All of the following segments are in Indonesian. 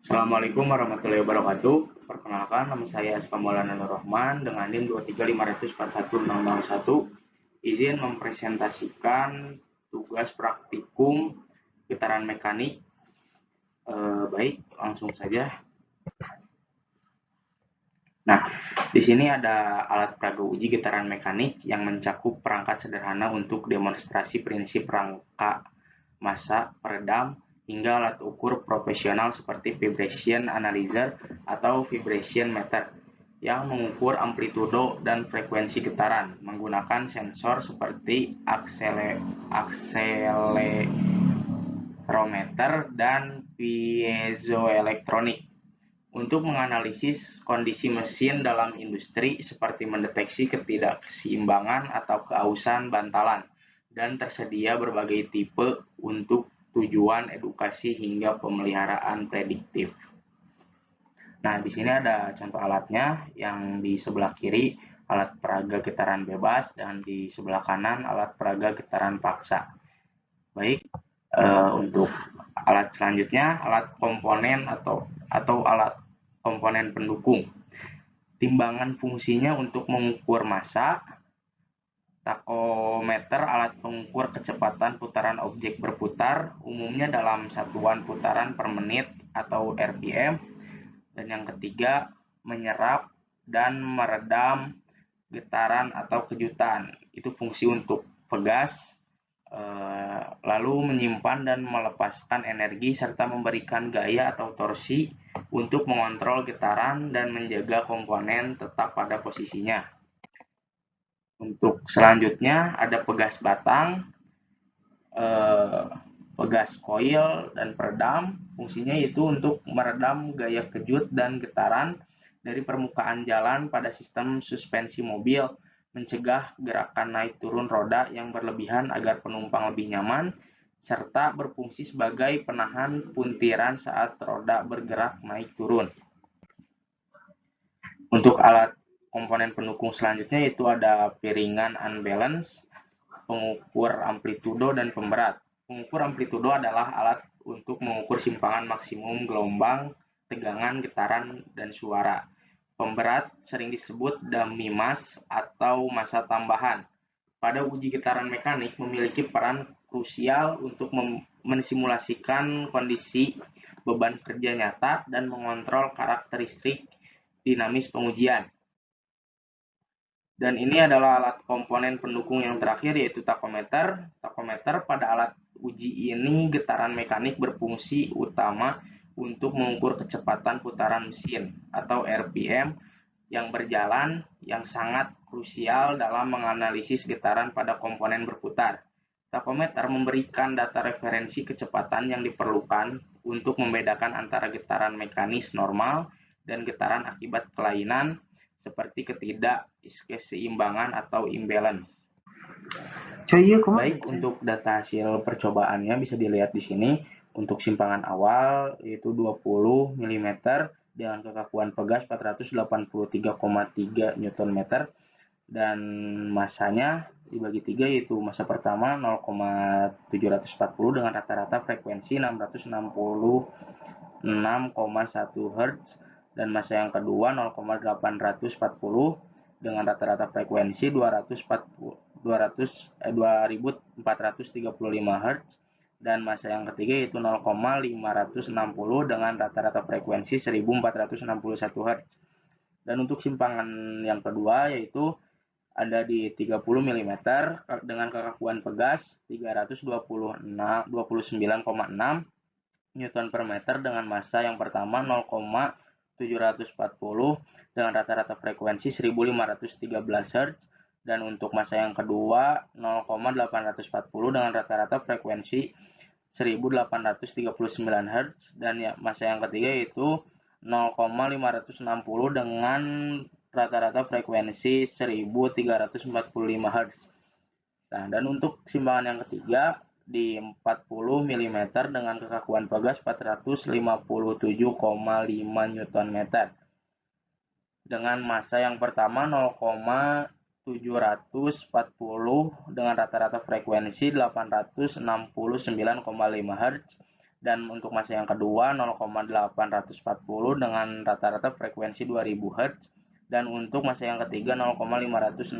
Assalamualaikum warahmatullahi wabarakatuh. Perkenalkan, nama saya Aska Maulana Nur Rahman dengan NIM 23541 Izin mempresentasikan tugas praktikum getaran mekanik. Baik, langsung saja. Nah, di sini ada alat peraga uji getaran mekanik yang mencakup perangkat sederhana untuk demonstrasi prinsip rangka massa peredam hingga alat ukur profesional seperti vibration analyzer atau vibration meter yang mengukur amplitudo dan frekuensi getaran menggunakan sensor seperti akselerometer dan piezoelektronik untuk menganalisis kondisi mesin dalam industri seperti mendeteksi ketidakseimbangan atau keausan bantalan dan tersedia berbagai tipe untuk tujuan edukasi hingga pemeliharaan prediktif. Nah, di sini ada contoh alatnya yang di sebelah kiri alat peraga getaran bebas dan di sebelah kanan alat peraga getaran paksa. Baik, untuk alat selanjutnya alat komponen atau alat komponen pendukung. Timbangan fungsinya untuk mengukur massa. Takometer alat pengukur kecepatan putaran objek berputar, umumnya dalam satuan putaran per menit atau RPM. Dan yang ketiga, menyerap dan meredam getaran atau kejutan. Itu fungsi untuk pegas, lalu menyimpan dan melepaskan energi serta memberikan gaya atau torsi untuk mengontrol getaran dan menjaga komponen tetap pada posisinya. Untuk selanjutnya ada pegas batang, pegas coil dan peredam. Fungsinya itu untuk meredam gaya kejut dan getaran dari permukaan jalan pada sistem suspensi mobil, mencegah gerakan naik turun roda yang berlebihan agar penumpang lebih nyaman, serta berfungsi sebagai penahan puntiran saat roda bergerak naik turun. Untuk alat komponen pendukung selanjutnya itu ada piringan unbalance, pengukur amplitudo dan pemberat. Pengukur amplitudo adalah alat untuk mengukur simpangan maksimum gelombang, tegangan, getaran, dan suara. Pemberat sering disebut dummy mass atau massa tambahan. Pada uji getaran mekanik memiliki peran krusial untuk mensimulasikan kondisi beban kerja nyata dan mengontrol karakteristik dinamis pengujian. Dan ini adalah alat komponen pendukung yang terakhir yaitu takometer. Takometer pada alat uji ini getaran mekanik berfungsi utama untuk mengukur kecepatan putaran mesin atau RPM yang berjalan yang sangat krusial dalam menganalisis getaran pada komponen berputar. Takometer memberikan data referensi kecepatan yang diperlukan untuk membedakan antara getaran mekanis normal dan getaran akibat kelainan seperti ketidakseimbangan atau imbalance. Baik, untuk data hasil percobaannya bisa dilihat di sini. Untuk simpangan awal yaitu 20 mm dengan kekakuan pegas 483,3 Nm dan masanya dibagi 3 yaitu massa pertama 0,740 dengan rata-rata frekuensi 666,1 Hz dan massa yang kedua 0,840 dengan rata-rata frekuensi 2435 Hz dan massa yang ketiga yaitu 0,560 dengan rata-rata frekuensi 1461 Hz. Dan untuk simpangan yang kedua yaitu ada di 30 mm dengan kekakuan pegas 329,6 Newton per meter dengan massa yang pertama 0,740 dengan rata-rata frekuensi 1513 Hz dan untuk massa yang kedua 0,840 dengan rata-rata frekuensi 1839 Hz dan massa yang ketiga yaitu 0,560 dengan rata-rata frekuensi 1345 Hz. Nah, dan untuk simpangan yang ketiga di 40 mm dengan kekakuan pegas 457,5 Nm dengan massa yang pertama 0,740 dengan rata-rata frekuensi 869,5 Hz Dan untuk masa yang kedua 0,840 dengan rata-rata frekuensi 2000 Hz. Dan untuk masa yang ketiga 0,560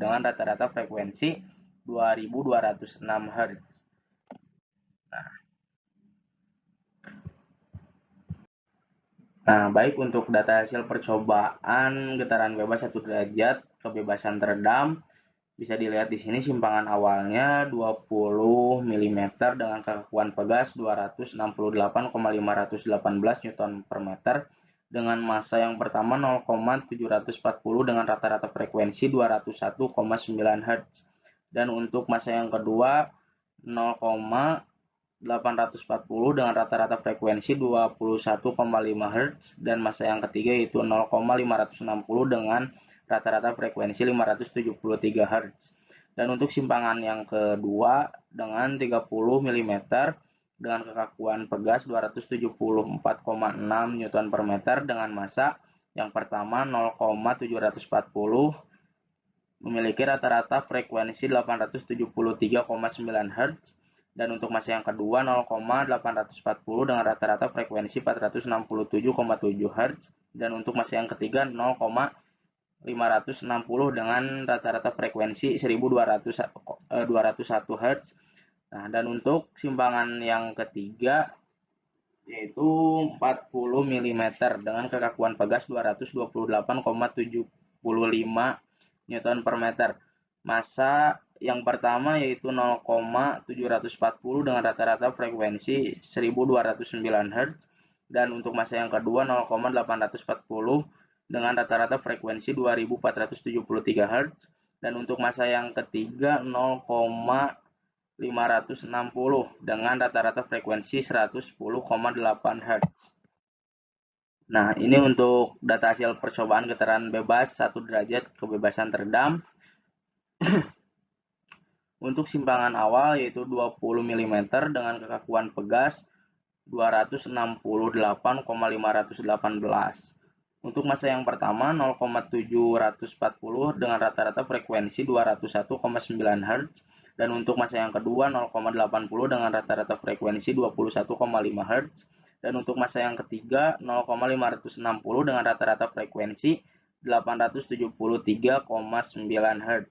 dengan rata-rata frekuensi 2206 Hz. Nah, baik untuk data hasil percobaan getaran bebas 1 derajat kebebasan teredam, bisa dilihat di sini simpangan awalnya 20 mm dengan kekakuan pegas 268,518 Newton per meter dengan massa yang pertama 0,740 dengan rata-rata frekuensi 201,9 Hz. Dan untuk massa yang kedua 0,840 dengan rata-rata frekuensi 21,5 Hz dan massa yang ketiga yaitu 0,560 dengan rata-rata frekuensi 573 Hz. Dan untuk simpangan yang kedua dengan 30 mm dengan kekakuan pegas 274,6 Newton per meter dengan massa yang pertama 0,740 memiliki rata-rata frekuensi 873,9 Hz. Dan untuk massa yang kedua 0,840 dengan rata-rata frekuensi 467,7 Hz. Dan untuk massa yang ketiga 0,560 dengan rata-rata frekuensi 1201 Hz. Nah, dan untuk simpangan yang ketiga yaitu 40 mm dengan kekakuan pegas 228,75 Newton per meter. Massa yang pertama yaitu 0,740 dengan rata-rata frekuensi 1209 Hz. Dan untuk massa yang kedua 0,840 dengan rata-rata frekuensi 2473 Hz. Dan untuk massa yang ketiga 0,560 dengan rata-rata frekuensi 110,8 Hz. Nah, ini untuk data hasil percobaan getaran bebas 1 derajat kebebasan teredam. Untuk simpangan awal yaitu 20 mm dengan kekakuan pegas 268,518. Untuk massa yang pertama 0,740 dengan rata-rata frekuensi 201,9 Hz. Dan untuk massa yang kedua 0,80 dengan rata-rata frekuensi 21,5 Hz. Dan untuk massa yang ketiga 0,560 dengan rata-rata frekuensi 873,9 Hz.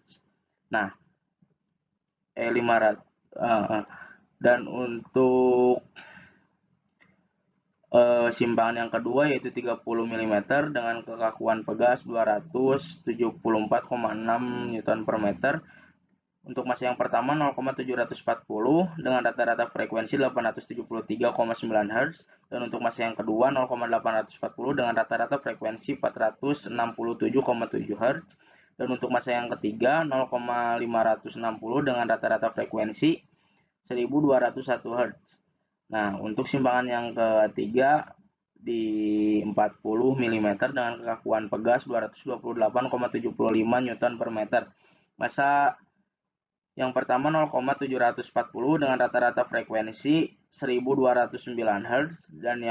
Nah, 500 dan untuk simpangan yang kedua yaitu 30 mm dengan kekakuan pegas 274,6 Newton per meter. Untuk massa yang pertama 0,740 dengan rata-rata frekuensi 873,9 Hz. Dan untuk massa yang kedua 0,840 dengan rata-rata frekuensi 467,7 Hz. Dan untuk massa yang ketiga 0,560 dengan rata-rata frekuensi 1201 Hz. Nah, untuk simpangan yang ketiga di 40 mm dengan kekakuan pegas 228,75 Newton per meter. Massa yang pertama 0,740 dengan rata-rata frekuensi 1209 Hz dan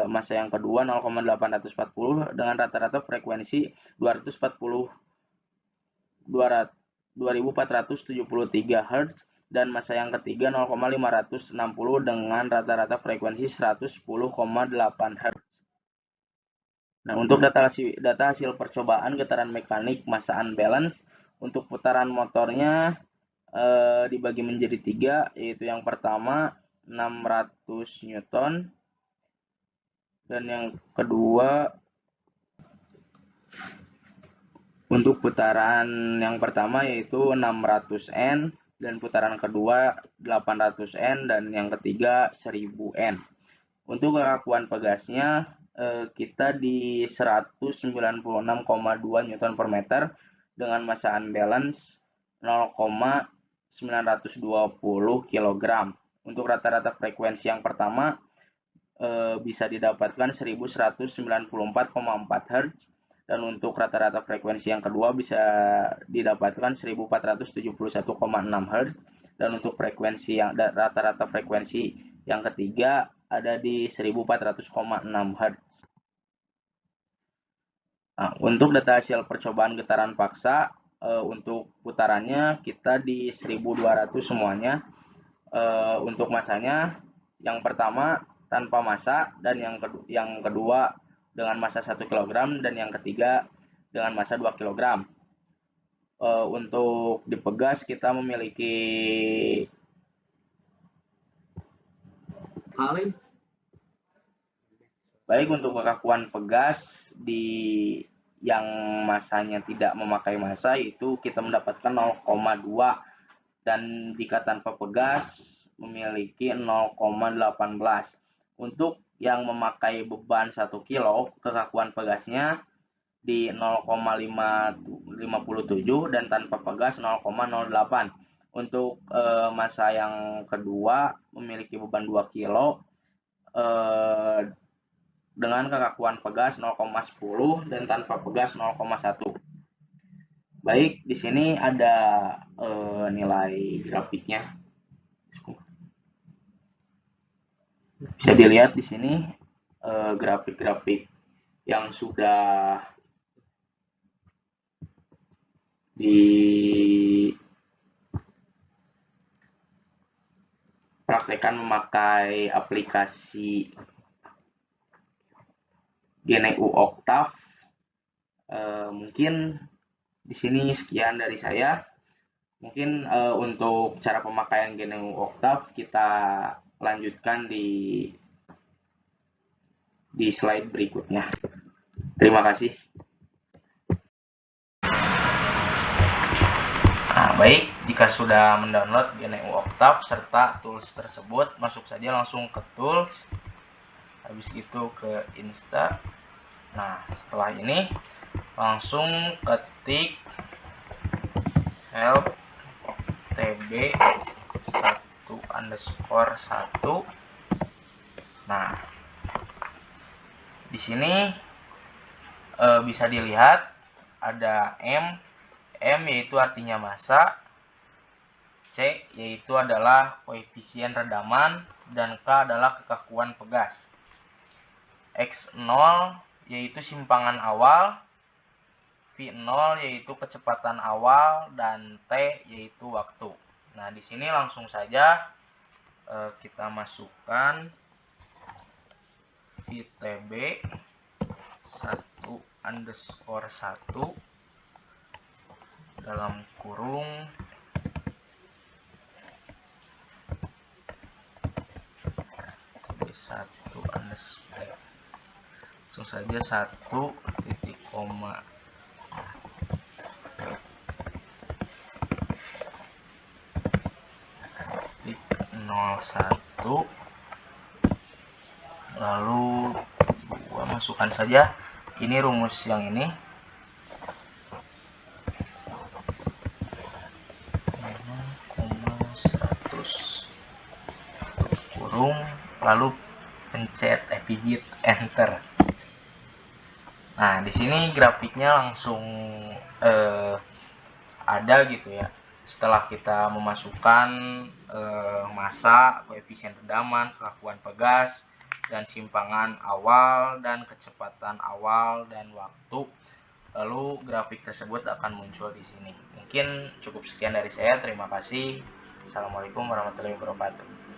massa yang kedua 0,840 dengan rata-rata frekuensi 2473 Hz dan massa yang ketiga 0,560 dengan rata-rata frekuensi 110,8 Hz. Nah, untuk data hasil percobaan getaran mekanik massa unbalance untuk putaran motornya dibagi menjadi 3, yaitu yang pertama 600 Newton dan yang kedua untuk putaran yang pertama yaitu 600 N dan putaran kedua 800 N dan yang ketiga 1000 N. Untuk kekakuan pegasnya kita di 196,2 Newton per meter dengan massa unbalance 0,920 kg. Untuk rata-rata frekuensi yang pertama bisa didapatkan 1194,4 Hz dan untuk rata-rata frekuensi yang kedua bisa didapatkan 1471,6 Hz dan untuk frekuensi yang rata-rata frekuensi yang ketiga ada di 1400,6 Hz. Nah, untuk data hasil percobaan getaran paksa untuk putarannya kita di 1200 semuanya. Untuk massanya Yang pertama tanpa massa, dan yang kedua dengan massa 1 kg, dan yang ketiga dengan massa 2 kg. Untuk di pegas kita memiliki baik untuk kekakuan pegas yang massanya tidak memakai massa itu kita mendapatkan 0,2, dan jika tanpa pegas memiliki 0,18. Untuk yang memakai beban 1 kilo, kekakuan pegasnya di 0,557 dan tanpa pegas 0,08. Untuk massa yang kedua memiliki beban 2 kilo dengan kekakuan pegas 0,10 dan tanpa pegas 0,1. Baik, di sini ada nilai grafiknya. Bisa dilihat di sini grafik-grafik yang sudah dipraktekkan memakai aplikasi GNU Octave. Mungkin di sini sekian dari saya. Mungkin untuk cara pemakaian GNU Octave kita lanjutkan di slide berikutnya. Terima kasih. Nah, baik, jika sudah mendownload GNU Octave serta tools tersebut, masuk saja langsung ke tools, habis itu ke Insta. Nah, setelah ini langsung ketik help tb 1_1. Nah, di sini bisa dilihat ada M yaitu artinya massa, C yaitu adalah koefisien redaman, dan K adalah kekakuan pegas. X0 yaitu simpangan awal, V0 yaitu kecepatan awal, dan T yaitu waktu. Nah, di sini langsung saja kita masukkan ITB 1_1 dalam kurung satu langsung saja 1 titik koma titik 01, lalu 2, masukkan saja ini rumus yang ini, kurung, lalu pencet pijit enter. Nah, di sini grafiknya langsung ada gitu ya. Setelah kita memasukkan massa, koefisien redaman, kekakuan pegas, dan simpangan awal, dan kecepatan awal, dan waktu, lalu grafik tersebut akan muncul di sini. Mungkin cukup sekian dari saya. Terima kasih. Assalamualaikum warahmatullahi wabarakatuh.